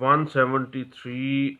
173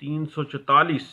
344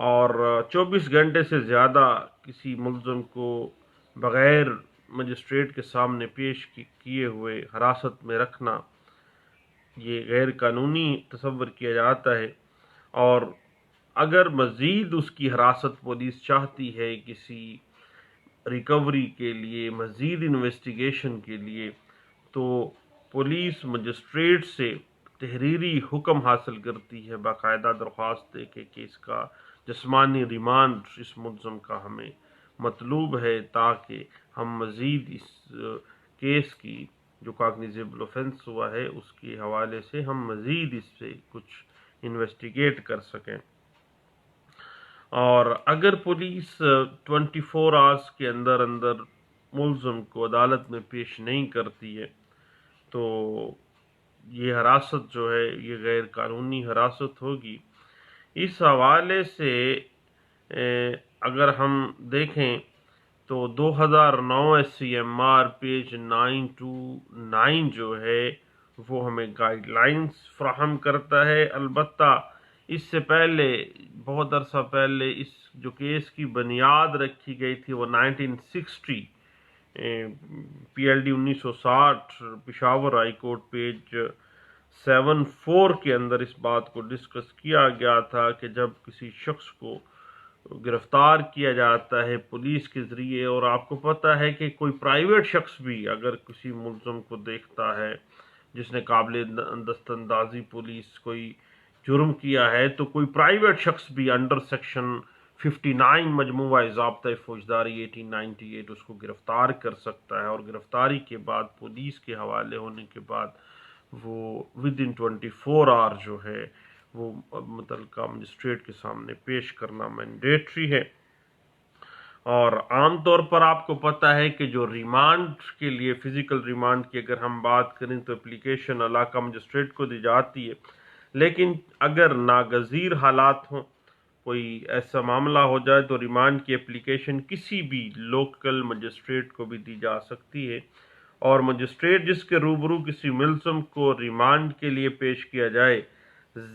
اور 24 گھنٹے سے زیادہ کسی ملزم کو بغیر مجسٹریٹ کے سامنے پیش کیے ہوئے حراست میں رکھنا یہ غیر قانونی تصور کیا جاتا ہے، اور اگر مزید اس کی حراست پولیس چاہتی ہے کسی ریکوری کے لیے، مزید انویسٹیگیشن کے لیے، تو پولیس مجسٹریٹ سے تحریری حکم حاصل کرتی ہے، باقاعدہ درخواست دے کہ اس کا جسمانی ریمانڈ اس ملزم کا ہمیں مطلوب ہے، تاکہ ہم مزید اس کیس کی جو کاگنیزیبل اوفینس ہوا ہے اس کے حوالے سے ہم مزید اس سے کچھ انویسٹیگیٹ کر سکیں۔ اور اگر پولیس 24 آورس کے اندر ملزم کو عدالت میں پیش نہیں کرتی ہے تو یہ حراست جو ہے یہ غیر قانونی حراست ہوگی۔ اس حوالے سے اگر ہم دیکھیں تو 2009 SCMR پیج 929 جو ہے وہ ہمیں گائیڈ لائنز فراہم کرتا ہے۔ البتہ اس سے پہلے بہت عرصہ پہلے اس جو کیس کی بنیاد رکھی گئی تھی وہ 1960 PLD 1960 Peshawar high court page 74 کے اندر اس بات کو ڈسکس کیا گیا تھا کہ جب کسی شخص کو گرفتار کیا جاتا ہے پولیس کے ذریعے، اور آپ کو پتہ ہے کہ کوئی پرائیویٹ شخص بھی اگر کسی ملزم کو دیکھتا ہے جس نے قابل دست اندازی پولیس کوئی جرم کیا ہے، تو کوئی پرائیویٹ شخص بھی انڈر سیکشن 59 مجموعہ ضابطۂ فوجداری 1898 اس کو گرفتار کر سکتا ہے، اور گرفتاری کے بعد پولیس کے حوالے ہونے کے بعد وہ ودن 24 آور جو ہے وہ متعلقہ مجسٹریٹ کے سامنے پیش کرنا مینڈیٹری ہے۔ اور عام طور پر آپ کو پتہ ہے کہ جو ریمانڈ کے لیے فزیکل ریمانڈ کی اگر ہم بات کریں تو اپلیکیشن علاقہ مجسٹریٹ کو دی جاتی ہے، لیکن اگر ناگزیر حالات ہوں، کوئی ایسا معاملہ ہو جائے تو ریمانڈ کی اپلیکیشن کسی بھی لوکل مجسٹریٹ کو بھی دی جا سکتی ہے، اور مجسٹریٹ جس کے روبرو کسی ملزم کو ریمانڈ کے لیے پیش کیا جائے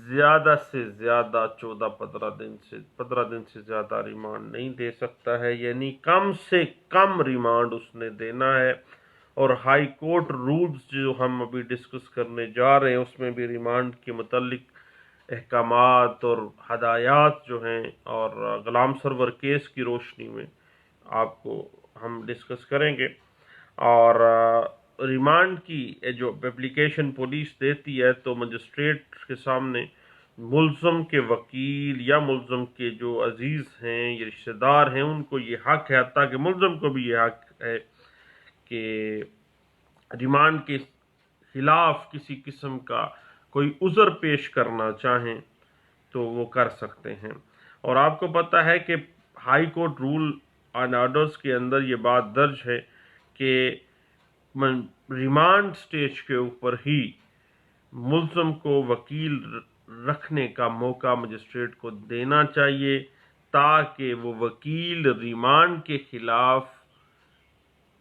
زیادہ سے زیادہ 15 دن سے زیادہ ریمانڈ نہیں دے سکتا ہے، یعنی کم سے کم ریمانڈ اس نے دینا ہے۔ اور ہائی کورٹ رولز جو ہم ابھی ڈسکس کرنے جا رہے ہیں اس میں بھی ریمانڈ کے متعلق احکامات اور ہدایات جو ہیں اور غلام سرور کیس کی روشنی میں آپ کو ہم ڈسکس کریں گے۔ اور ریمانڈ کی جو اپلیکیشن پولیس دیتی ہے تو مجسٹریٹ کے سامنے ملزم کے وکیل یا ملزم کے جو عزیز ہیں یا رشتہ دار ہیں ان کو یہ حق ہے، حتیٰ کہ ملزم کو بھی یہ حق ہے کہ ریمانڈ کے خلاف کسی قسم کا کوئی عذر پیش کرنا چاہیں تو وہ کر سکتے ہیں۔ اور آپ کو پتہ ہے کہ high court roll on orders کے اندر یہ بات درج ہے کہ ریمانڈ سٹیج کے اوپر ہی ملزم کو وکیل رکھنے کا موقع مجسٹریٹ کو دینا چاہیے، تاکہ وہ وکیل ریمانڈ کے خلاف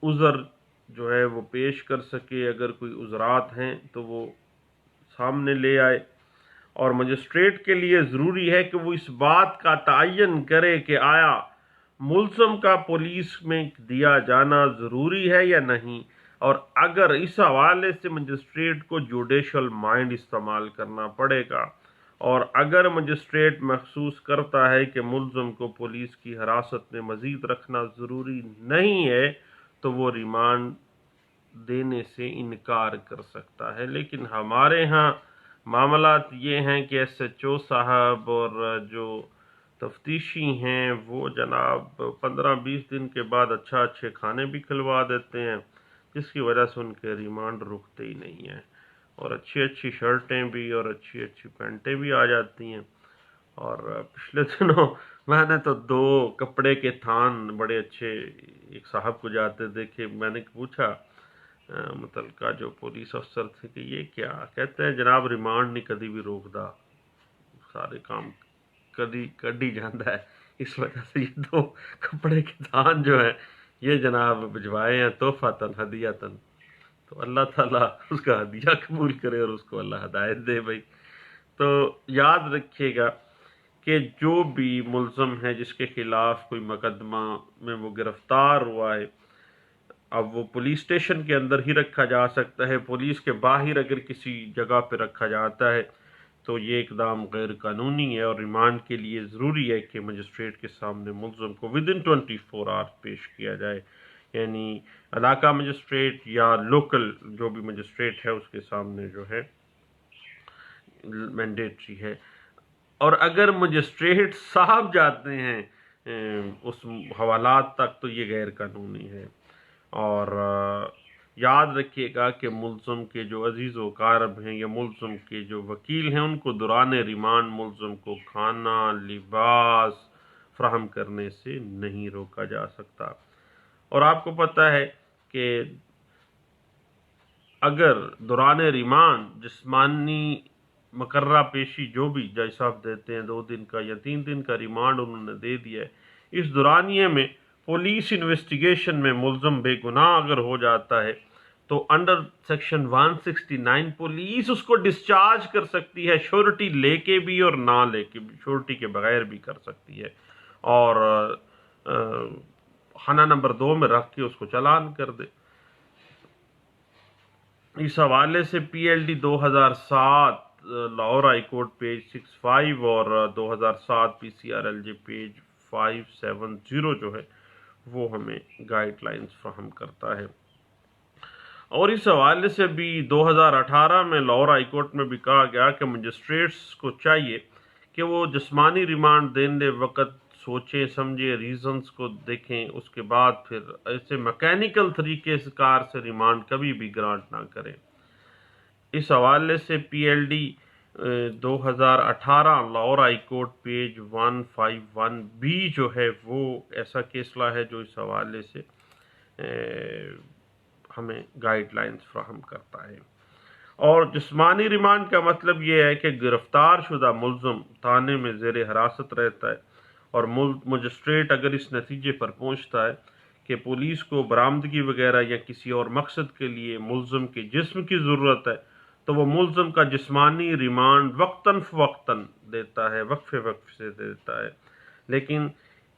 عذر جو ہے وہ پیش کر سکے، اگر کوئی عذرات ہیں تو وہ سامنے لے آئے۔ اور مجسٹریٹ کے لیے ضروری ہے کہ وہ اس بات کا تعین کرے کہ آیا ملزم کا پولیس میں دیا جانا ضروری ہے یا نہیں، اور اگر اس حوالے سے مجسٹریٹ کو جوڈیشل مائنڈ استعمال کرنا پڑے گا، اور اگر مجسٹریٹ محسوس کرتا ہے کہ ملزم کو پولیس کی حراست میں مزید رکھنا ضروری نہیں ہے تو وہ ریمانڈ دینے سے انکار کر سکتا ہے۔ لیکن ہمارے ہاں معاملات یہ ہیں کہ SHO صاحب اور جو تفتیشی ہیں وہ جناب 15-20 دن کے بعد اچھے کھانے بھی کھلوا دیتے ہیں، جس کی وجہ سے ان کے ریمانڈ رکتے ہی نہیں ہیں، اور اچھی شرٹیں بھی اور اچھی پینٹیں بھی آ جاتی ہیں۔ اور پچھلے دنوں میں نے تو 2 کپڑے کے تھان بڑے اچھے ایک صاحب کو جاتے دیکھے، میں نے پوچھا متعلقہ جو پولیس افسر تھے کہ یہ کیا، کہتے ہیں جناب ریمانڈ نہیں کدی بھی روکدا، سارے کام کڈی جاندہ ہے، اس وجہ سے یہ 2 کپڑے کے تھان جو ہیں یہ جناب بھجوائے ہیں تحفۃً ہدیۃً، تو اللہ تعالیٰ اس کا ہدیہ قبول کرے اور اس کو اللہ ہدایت دے۔ بھائی تو یاد رکھیے گا کہ جو بھی ملزم ہے جس کے خلاف کوئی مقدمہ میں وہ گرفتار ہوا ہے، اب وہ پولیس اسٹیشن کے اندر ہی رکھا جا سکتا ہے۔ پولیس کے باہر اگر کسی جگہ پہ رکھا جاتا ہے تو یہ اقدام غیر قانونی ہے، اور ریمانڈ کے لیے ضروری ہے کہ مجسٹریٹ کے سامنے ملزم کو ودن 24 آورس پیش کیا جائے، یعنی علاقہ مجسٹریٹ یا لوکل جو بھی مجسٹریٹ ہے اس کے سامنے جو ہے مینڈیٹری ہے۔ اور اگر مجسٹریٹ صاحب جاتے ہیں اس حوالات تک تو یہ غیر قانونی ہے۔ اور یاد رکھیے گا کہ ملزم کے جو عزیز و اقارب ہیں یا ملزم کے جو وکیل ہیں، ان کو دوران ریمانڈ ملزم کو کھانا لباس فراہم کرنے سے نہیں روکا جا سکتا۔ اور آپ کو پتہ ہے کہ اگر دوران ریمانڈ جسمانی مقررہ پیشی جو بھی جج صاحب دیتے ہیں 2 دن کا یا 3 دن کا ریمانڈ انہوں نے دے دیا ہے، اس دورانیے میں پولیس انویسٹیگیشن میں ملزم بے گناہ اگر ہو جاتا ہے تو انڈر سیکشن 169 پولیس اس کو ڈسچارج کر سکتی ہے، شورٹی لے کے بھی اور نہ لے کے بھی، شورٹی کے بغیر بھی کر سکتی ہے، اور خانہ نمبر 2 میں رکھ کے اس کو چالان کر دے۔ اس حوالے سے P L D 2007 Lahore high court page 65 اور 2007 P C R L J page 570 جو ہے وہ ہمیں گائیڈ لائنز فراہم کرتا ہے۔ اور اس حوالے سے بھی 2018 میں لاہور ہائی کورٹ میں بھی کہا گیا کہ مجسٹریٹس کو چاہیے کہ وہ جسمانی ریمانڈ دینے وقت سوچیں سمجھیں، ریزنز کو دیکھیں، اس کے بعد پھر ایسے میکینیکل طریقے سے کار سے ریمانڈ کبھی بھی گرانٹ نہ کریں۔ اس حوالے سے P L D 2018 Lahore high court page 151 B جو ہے وہ ایسا کیسلا ہے جو اس حوالے سے ہمیں گائیڈ لائنز فراہم کرتا ہے۔ اور جسمانی ریمانڈ کا مطلب یہ ہے کہ گرفتار شدہ ملزم تھانے میں زیر حراست رہتا ہے، اور مجسٹریٹ اگر اس نتیجے پر پہنچتا ہے کہ پولیس کو برآمدگی وغیرہ یا کسی اور مقصد کے لیے ملزم کے جسم کی ضرورت ہے تو وہ ملزم کا جسمانی ریمانڈ وقتاً فوقتاً دیتا ہے، وقفے سے دیتا ہے، لیکن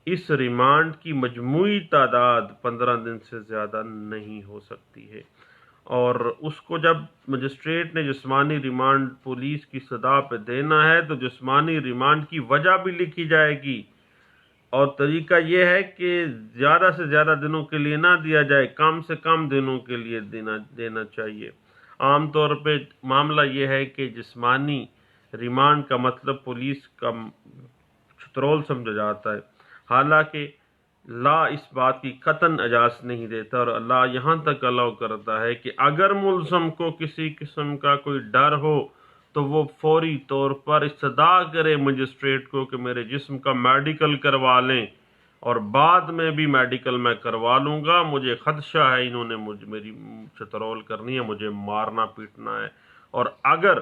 اس ریمانڈ کی مجموعی تعداد 15 دن سے زیادہ نہیں ہو سکتی ہے۔ اور اس کو جب مجسٹریٹ نے جسمانی ریمانڈ پولیس کی صدا پہ دینا ہے تو جسمانی ریمانڈ کی وجہ بھی لکھی جائے گی، اور طریقہ یہ ہے کہ زیادہ سے زیادہ دنوں کے لیے نہ دیا جائے، کم سے کم دنوں کے لیے دینا چاہیے۔ عام طور پہ معاملہ یہ ہے کہ جسمانی ریمانڈ کا مطلب پولیس کا چترول سمجھا جاتا ہے، حالانکہ لا اس بات کی قطعاً اجازت نہیں دیتا، اور اللہ یہاں تک الاؤ کرتا ہے کہ اگر ملزم کو کسی قسم کا کوئی ڈر ہو تو وہ فوری طور پر استدعا کرے مجسٹریٹ کو کہ میرے جسم کا میڈیکل کروا لیں، اور بعد میں بھی میڈیکل میں کروا لوں گا، مجھے خدشہ ہے انہوں نے میری چترول کرنی ہے، مجھے مارنا پیٹنا ہے۔ اور اگر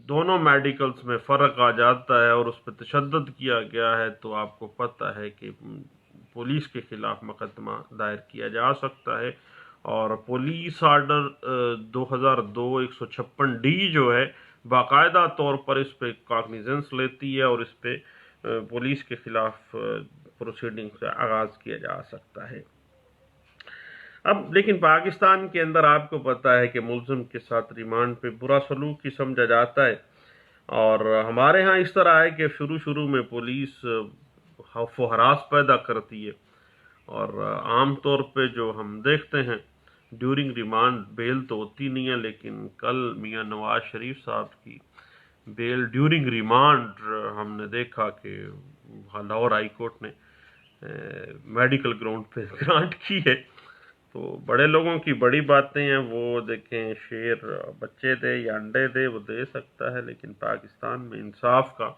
دونوں میڈیکلز میں فرق آ جاتا ہے اور اس پہ تشدد کیا گیا ہے تو آپ کو پتہ ہے کہ پولیس کے خلاف مقدمہ دائر کیا جا سکتا ہے، اور پولیس آرڈر 2002-156 ڈی جو ہے باقاعدہ طور پر اس پہ کاگنیزنس لیتی ہے، اور اس پہ پولیس کے خلاف پروسیڈنگ کا آغاز کیا جا سکتا ہے۔ اب لیکن پاکستان کے اندر آپ کو پتہ ہے کہ ملزم کے ساتھ ریمانڈ پہ برا سلوک ہی سمجھا جاتا ہے، اور ہمارے ہاں اس طرح ہے کہ شروع میں پولیس خوف و ہراس پیدا کرتی ہے، اور عام طور پہ جو ہم دیکھتے ہیں ڈیورنگ ریمانڈ بیل تو ہوتی نہیں ہے، لیکن کل میاں نواز شریف صاحب کی بیل ڈیورنگ ریمانڈ ہم نے دیکھا کہ لاہور ہائی کورٹ نے میڈیکل گراؤنڈ پہ گرانٹ کی ہے۔ تو بڑے لوگوں کی بڑی باتیں ہیں، وہ دیکھیں شیر بچے دے یا انڈے دے وہ دے سکتا ہے، لیکن پاکستان میں انصاف کا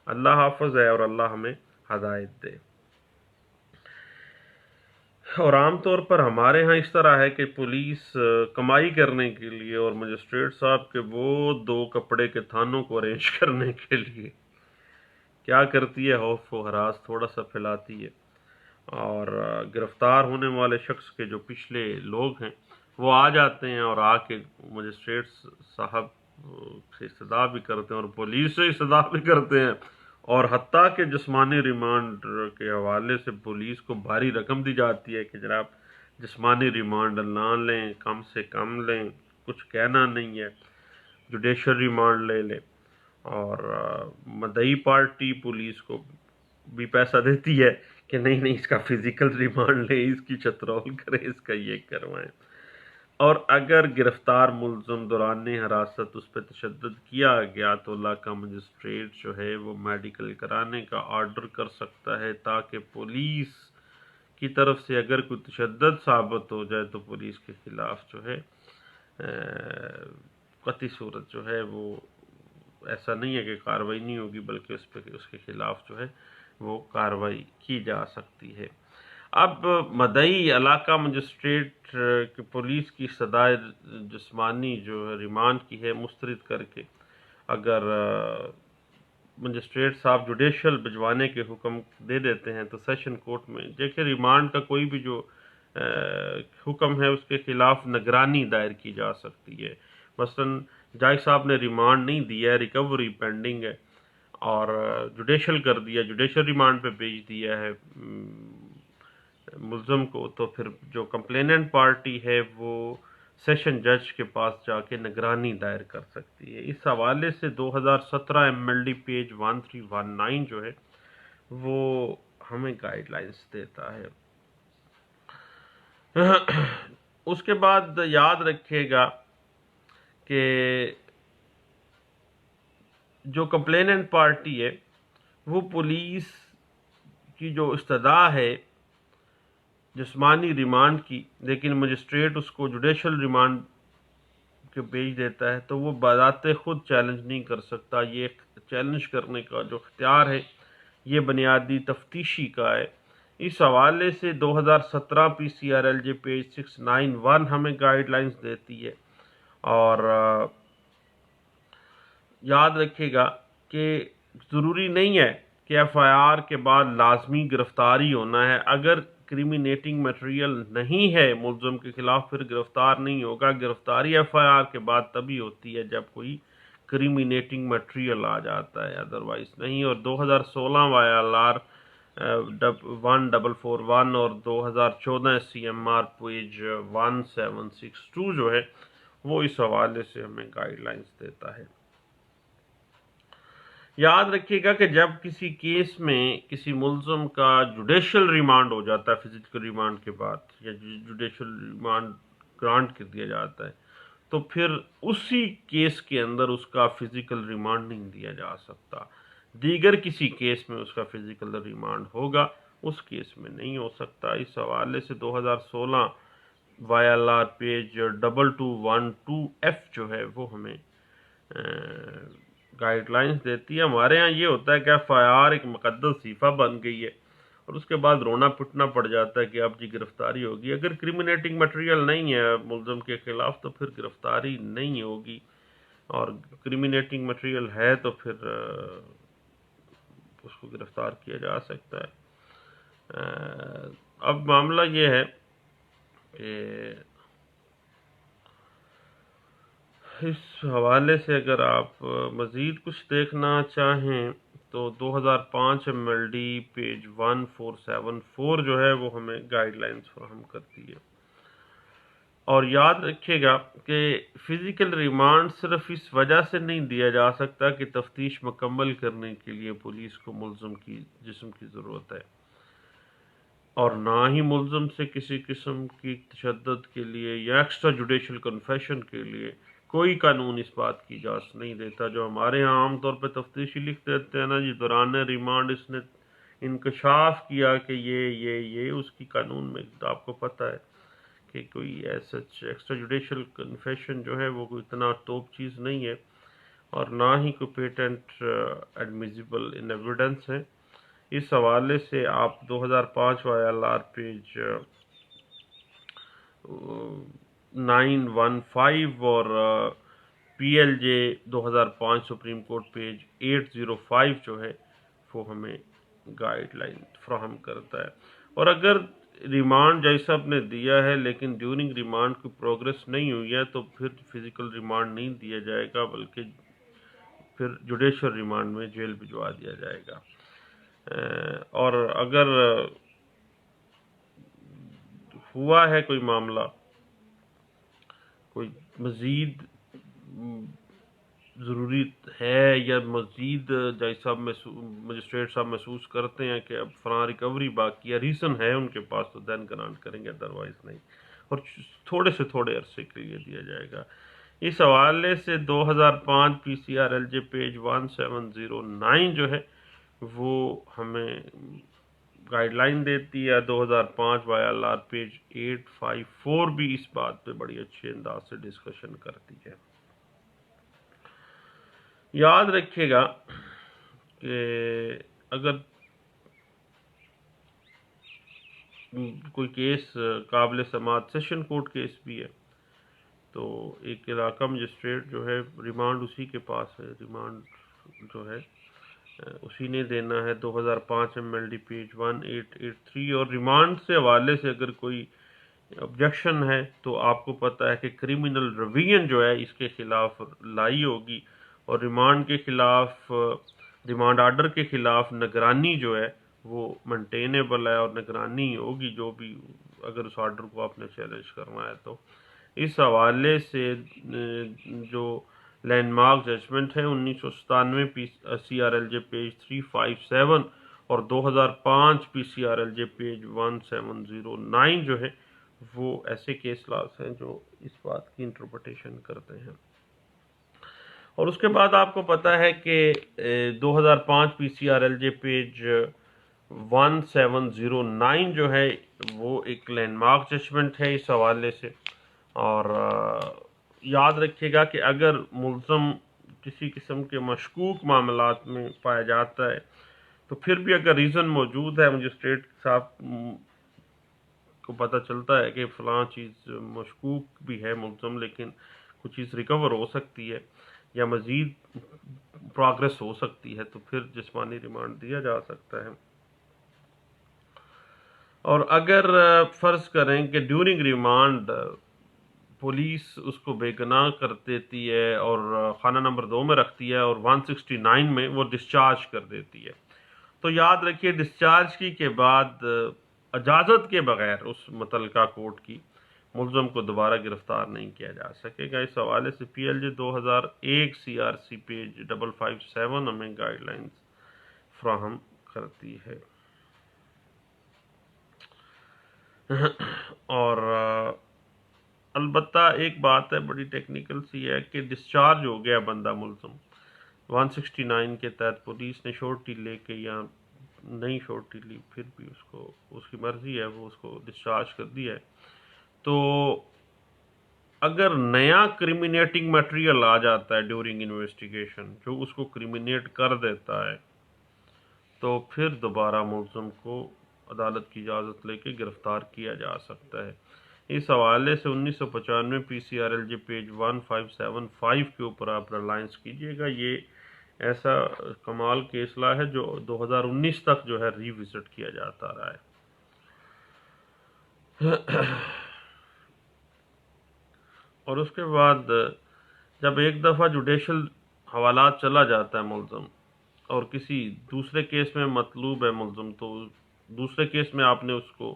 اللہ حافظ ہے، اور اللہ ہمیں ہدایت دے۔ اور عام طور پر ہمارے ہاں اس طرح ہے کہ پولیس کمائی کرنے کے لیے اور مجسٹریٹ صاحب کے وہ 2 کپڑے کے تھانوں کو ارینج کرنے کے لیے کیا کرتی ہے، خوف و ہراس تھوڑا سا پھیلاتی ہے، اور گرفتار ہونے والے شخص کے جو پچھلے لوگ ہیں وہ آ جاتے ہیں اور آ کے مجسٹریٹ صاحب سے استدعا بھی کرتے ہیں اور پولیس سے استدعا بھی کرتے ہیں، اور حتیٰ کہ جسمانی ریمانڈ کے حوالے سے پولیس کو بھاری رقم دی جاتی ہے کہ جناب جسمانی ریمانڈ نہ لیں، کم سے کم لیں، کچھ کہنا نہیں ہے، جوڈیشل ریمانڈ لے لیں۔ اور مدعی پارٹی پولیس کو بھی پیسہ دیتی ہے کہ نہیں اس کا فزیکل ریمانڈ لیں، اس کی چترول کریں، اس کا یہ کروائیں۔ اور اگر گرفتار ملزم دوران حراست اس پہ تشدد کیا گیا تو علاقہ مجسٹریٹ جو ہے وہ میڈیکل کرانے کا آرڈر کر سکتا ہے، تاکہ پولیس کی طرف سے اگر کوئی تشدد ثابت ہو جائے تو پولیس کے خلاف جو ہے قطعی صورت جو ہے وہ ایسا نہیں ہے کہ کارروائی نہیں ہوگی، بلکہ اس کے خلاف جو ہے وہ کارروائی کی جا سکتی ہے۔ اب مدعی علاقہ مجسٹریٹ کی پولیس کی سزائے جسمانی جو ہے ریمانڈ کی ہے مسترد کر کے اگر مجسٹریٹ صاحب جوڈیشل بھجوانے کے حکم دے دیتے ہیں تو سیشن کورٹ میں دیکھیں ریمانڈ کا کوئی بھی جو حکم ہے اس کے خلاف نگرانی دائر کی جا سکتی ہے۔ مثلا جج صاحب نے ریمانڈ نہیں دیا ہے، ریکوری پینڈنگ ہے، اور جوڈیشل کر دیا، جوڈیشل ریمانڈ پہ بھیج دیا ہے ملزم کو، تو پھر جو کمپلیننٹ پارٹی ہے وہ سیشن جج کے پاس جا کے نگرانی دائر کر سکتی ہے۔ اس حوالے سے 2017 MLD پیج 1319 جو ہے وہ ہمیں گائیڈ لائنز دیتا ہے۔ اس کے بعد یاد رکھیے گا کہ جو کمپلیننٹ پارٹی ہے وہ پولیس کی جو استدعا ہے جسمانی ریمانڈ کی، لیکن مجسٹریٹ اس کو جوڈیشل ریمانڈ کے بھیج دیتا ہے تو وہ بذات خود چیلنج نہیں کر سکتا۔ یہ چیلنج کرنے کا جو اختیار ہے یہ بنیادی تفتیشی کا ہے۔ اس حوالے سے 2017 PCRLJ پیج 691 ہمیں گائیڈ لائنز دیتی ہے۔ اور یاد رکھے گا کہ ضروری نہیں ہے کہ FIR کے بعد لازمی گرفتاری ہونا ہے۔ اگر کریمینیٹنگ میٹیریل نہیں ہے ملزم کے خلاف پھر گرفتار نہیں ہوگا۔ گرفتاری FIR کے بعد تبھی ہوتی ہے جب کوئی کریمینیٹنگ میٹیریل آ جاتا ہے، ادروائز نہیں۔ اور 2016 YLR 1441 اور 2014 CMR پیج 1762 جو ہے وہ اس حوالے سے ہمیں گائیڈ لائنز دیتا ہے۔ یاد رکھیے گا کہ جب کسی کیس میں کسی ملزم کا جوڈیشل ریمانڈ ہو جاتا ہے فزیکل ریمانڈ کے بعد، یا جوڈیشل ریمانڈ گرانٹ کر دیا جاتا ہے، تو پھر اسی کیس کے اندر اس کا فزیکل ریمانڈ نہیں دیا جا سکتا۔ دیگر کسی کیس میں اس کا فزیکل ریمانڈ ہوگا، اس کیس میں نہیں ہو سکتا۔ اس حوالے سے 2016 YLR پیج 2212F جو ہے وہ ہمیں گائیڈ لائنز دیتی ہے۔ ہمارے ہاں یہ ہوتا ہے کہ FIR ایک مقدس صحیفہ بن گئی ہے اور اس کے بعد رونا پٹنا پڑ جاتا ہے کہ اب جی گرفتاری ہوگی۔ اگر کریمینیٹنگ میٹیریل نہیں ہے ملزم کے خلاف تو پھر گرفتاری نہیں ہوگی، اور کریمینیٹنگ میٹیریل ہے تو پھر اس کو گرفتار کیا جا سکتا ہے۔ اب معاملہ یہ ہے کہ اس حوالے سے اگر آپ مزید کچھ دیکھنا چاہیں تو 2005 MLD پیج 1474 جو ہے وہ ہمیں گائیڈ لائنز فراہم کرتی ہے۔ اور یاد رکھیے گا کہ فزیکل ریمانڈ صرف اس وجہ سے نہیں دیا جا سکتا کہ تفتیش مکمل کرنے کے لیے پولیس کو ملزم کی جسم کی ضرورت ہے، اور نہ ہی ملزم سے کسی قسم کی تشدد کے لیے یا ایکسٹرا جوڈیشل کنفیشن کے لیے کوئی قانون اس بات کی اجازت نہیں دیتا۔ جو ہمارے ہاں عام طور پہ تفتیشی لکھ دیتے ہیں نا جی دوران ریمانڈ اس نے انکشاف کیا کہ یہ اس کی قانون میں آپ کو پتہ ہے کہ کوئی ایسا ایکسٹرا جوڈیشل کنفیشن جو ہے وہ کوئی اتنا توپ چیز نہیں ہے، اور نہ ہی کوئی پیٹنٹ ایڈمیزیبل ان ایویڈنس ہے۔ اس حوالے سے آپ 2005 YLR پیج 915 اور PLJ 2005 سپریم کورٹ پیج 805 جو ہے وہ ہمیں گائیڈ لائن فراہم کرتا ہے۔ اور اگر ریمانڈ جج صاحب نے دیا ہے لیکن ڈیورنگ ریمانڈ کی پروگریس نہیں ہوئی ہے تو پھر فزیکل ریمانڈ نہیں دیا جائے گا، بلکہ پھر جوڈیشل ریمانڈ میں جیل بھجوا دیا جائے گا۔ اور اگر ہوا ہے کوئی معاملہ، کوئی مزید ضروری ہے یا مزید جج صاحب مجسٹریٹ صاحب محسوس کرتے ہیں کہ اب فلاں ریکوری باقی ہے، ریزن ہے ان کے پاس، تو دین گرانٹ کریں گے، ادروائز نہیں، اور تھوڑے سے تھوڑے عرصے کے لیے دیا جائے گا۔ اس حوالے سے 2005 P C R L J page 1709 جو ہے وہ ہمیں گائیڈ لائن دیتی ہے۔ 2005 وائی ایل آر پیج 854 بھی اس بات پہ بڑی اچھے انداز سے ڈسکشن کرتی ہے۔ یاد رکھیے گا کہ اگر کوئی کیس قابل سماعت سیشن کورٹ کیس بھی ہے تو ایک علاقہ مجسٹریٹ جو ہے ریمانڈ اسی کے پاس ہے، ریمانڈ جو ہے اسی نے دینا ہے۔ 2005 ایم ایل ڈی پیج 1883 اور ریمانڈ سے حوالے سے اگر کوئی آبجیکشن ہے تو آپ کو پتہ ہے کہ کریمنل ریویژن جو ہے اس کے خلاف لائی ہوگی، اور ریمانڈ کے خلاف، ریمانڈ آرڈر کے خلاف نگرانی جو ہے وہ مینٹینیبل ہے، اور نگرانی ہوگی جو بھی، اگر اس آرڈر کو آپ نے چیلنج کرنا ہے تو۔ اس حوالے سے جو لینڈ مارک ججمنٹ ہے 1997 P C R L J page 357 اور 2005 P C R L J page 1709 جو ہے وہ ایسے کیس لاس ہیں جو اس بات کی انٹرپریٹیشن کرتے ہیں۔ اور اس کے بعد آپ کو پتہ ہے کہ 2005 P C R L J page 1709 جو ہے وہ ایک لینڈ مارک ججمنٹ ہے اس حوالے سے۔ اور یاد رکھیے گا کہ اگر ملزم کسی قسم کے مشکوک معاملات میں پایا جاتا ہے تو پھر بھی اگر ریزن موجود ہے، مجسٹریٹ صاحب کو پتہ چلتا ہے کہ فلاں چیز مشکوک بھی ہے ملزم، لیکن کچھ چیز ریکور ہو سکتی ہے یا مزید پروگریس ہو سکتی ہے، تو پھر جسمانی ریمانڈ دیا جا سکتا ہے۔ اور اگر فرض کریں کہ ڈیورنگ ریمانڈ پولیس اس کو بے گناہ کر دیتی ہے اور خانہ نمبر 2 میں رکھتی ہے اور 169 میں وہ ڈسچارج کر دیتی ہے، تو یاد رکھیے ڈسچارج کی کے بعد اجازت کے بغیر اس متعلقہ کورٹ کی ملزم کو دوبارہ گرفتار نہیں کیا جا سکے گا۔ اس حوالے سے P L J 2001 C R C page 557 ہمیں گائیڈ لائنز فراہم کرتی ہے۔ اور البتہ ایک بات ہے بڑی ٹیکنیکل سی ہے کہ ڈسچارج ہو گیا بندہ ملزم 169 کے تحت، پولیس نے شورٹی لے کے یا نہیں شورٹی لی، پھر بھی اس کو، اس کی مرضی ہے، وہ اس کو ڈسچارج کر دیا ہے، تو اگر نیا کریمینیٹنگ میٹیریل آ جاتا ہے ڈیورنگ انویسٹیگیشن جو اس کو کریمینیٹ کر دیتا ہے، تو پھر دوبارہ ملزم کو عدالت کی اجازت لے کے گرفتار کیا جا سکتا ہے۔ اس حوالے سے 1995 P C R L J page 1575 کے اوپر آپ ریلائنس کیجئے گا۔ یہ ایسا کمال کیس لا ہے جو 2019 تک جو ہے ری وزٹ کیا جاتا رہا ہے۔ اور اس کے بعد جب ایک دفعہ جوڈیشل حوالات چلا جاتا ہے ملزم اور کسی دوسرے کیس میں مطلوب ہے ملزم، تو دوسرے کیس میں آپ نے اس کو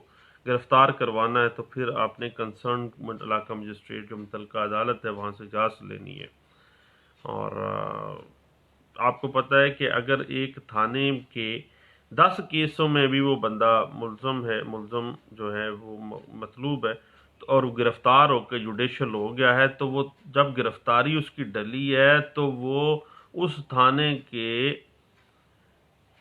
گرفتار کروانا ہے، تو پھر آپ نے کنسرن علاقہ مجسٹریٹ جو متعلقہ عدالت ہے وہاں سے اجازت لینی ہے۔ اور آپ کو پتہ ہے کہ اگر ایک تھانے کے 10 کیسوں میں بھی وہ بندہ ملزم ہے، ملزم جو ہے وہ مطلوب ہے اور گرفتار ہو کے جوڈیشل ہو گیا ہے، تو وہ جب گرفتاری اس کی ڈلی ہے تو وہ اس تھانے کے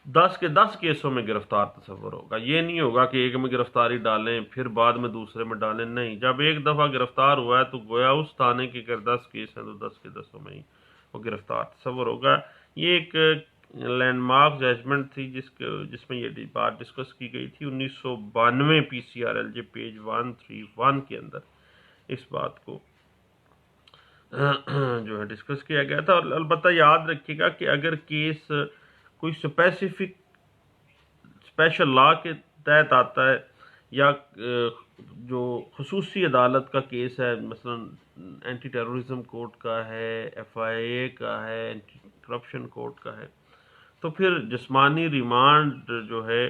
10 کے 10 کیسوں میں گرفتار تصور ہوگا۔ یہ نہیں ہوگا کہ ایک میں گرفتاری ڈالیں پھر بعد میں دوسرے میں ڈالیں، نہیں، جب ایک دفعہ گرفتار ہوا ہے تو گویا اس تھانے کے اگر 10 کیس ہیں تو 10 کے 10 میں ہی وہ گرفتار تصور ہوگا۔ یہ ایک لینڈ مارک ججمنٹ تھی جس میں یہ بات ڈسکس کی گئی تھی 1992 P C R L J page 131 کے اندر اس بات کو جو ہے ڈسکس کیا گیا تھا۔ اور البتہ یاد رکھیے گا کہ اگر کیس کوئی اسپیشل لا کے تحت آتا ہے یا جو خصوصی عدالت کا کیس ہے، مثلا اینٹی ٹیررزم کورٹ کا ہے، ایف آئی اے کا ہے، کرپشن کورٹ کا ہے. تو پھر جسمانی ریمانڈ جو ہے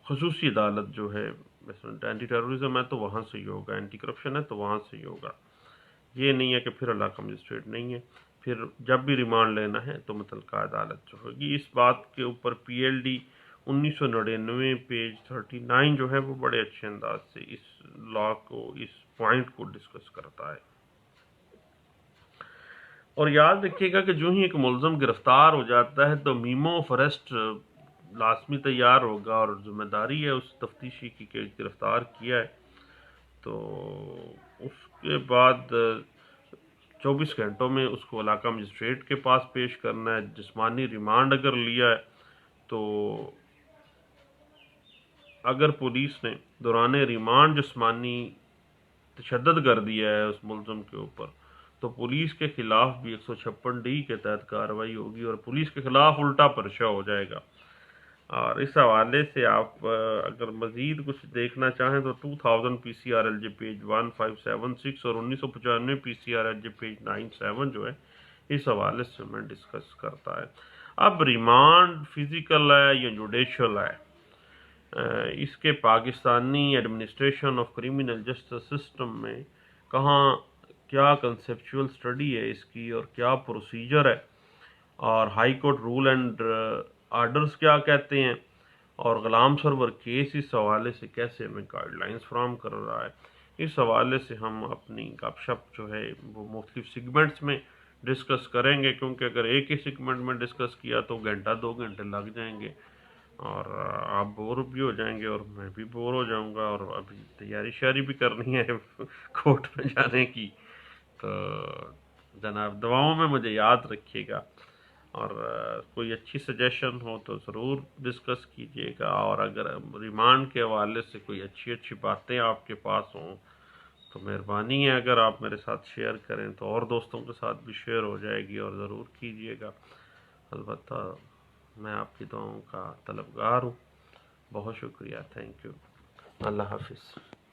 خصوصی عدالت جو ہے اینٹی ٹیررزم ہے تو وہاں سے ہی ہوگا، اینٹی کرپشن ہے تو وہاں سے ہی ہوگا. یہ نہیں ہے کہ پھر علاقہ مجسٹریٹ نہیں ہے. پھر جب بھی ریمانڈ لینا ہے تو متعلقہ عدالت جو ہوگی. اس بات کے اوپر PLD 1999 پیج 39 جو ہے وہ بڑے اچھے انداز سے اس لا کو، اس پوائنٹ کو ڈسکس کرتا ہے. اور یاد رکھیے گا کہ جو ہی ایک ملزم گرفتار ہو جاتا ہے تو میمو آف اریسٹ لازمی تیار ہوگا، اور ذمہ داری ہے اس تفتیشی کی کہ گرفتار کیا ہے تو اس کے بعد 24 گھنٹوں میں اس کو علاقہ مجسٹریٹ کے پاس پیش کرنا ہے. جسمانی ریمانڈ اگر لیا ہے تو اگر پولیس نے دوران ریمانڈ جسمانی تشدد کر دیا ہے اس ملزم کے اوپر تو پولیس کے خلاف بھی 156D کے تحت کارروائی ہوگی اور پولیس کے خلاف الٹا پرچہ ہو جائے گا. اور اس حوالے سے آپ اگر مزید کچھ دیکھنا چاہیں تو 2000 PCRLJ پیج 1576 اور 1995 PCRLJ پیج 97 جو ہے اس حوالے سے میں ڈسکس کرتا ہے. اب ریمانڈ فزیکل ہے یا جوڈیشل ہے، اس کے Pakistani administration of criminal justice system میں کہاں کیا کنسیپچول سٹڈی ہے اس کی اور کیا پروسیجر ہے، اور high court rule and orders کیا کہتے ہیں، اور غلام سرور کیس اس حوالے سے کیسے ہمیں گائیڈ لائنز فراہم کر رہا ہے. اس حوالے سے ہم اپنی گپ شپ جو ہے وہ مختلف سیگمنٹس میں ڈسکس کریں گے، کیونکہ اگر ایک ہی سیگمنٹ میں ڈسکس کیا تو گھنٹہ 2 گھنٹے لگ جائیں گے اور آپ بور بھی ہو جائیں گے اور میں بھی بور ہو جاؤں گا، اور ابھی تیاری شیاری بھی کرنی ہے کورٹ میں جانے کی. تو جناب دعاؤں میں مجھے یاد رکھیے گا، اور کوئی اچھی سجیشن ہو تو ضرور ڈسکس کیجیے گا، اور اگر ریمانڈ کے حوالے سے کوئی اچھی باتیں آپ کے پاس ہوں تو مہربانی ہے اگر آپ میرے ساتھ شیئر کریں تو اور دوستوں کے ساتھ بھی شیئر ہو جائے گی، اور ضرور کیجیے گا. البتہ میں آپ کی دعاؤں کا طلبگار ہوں. بہت شکریہ. Thank you. اللہ حافظ.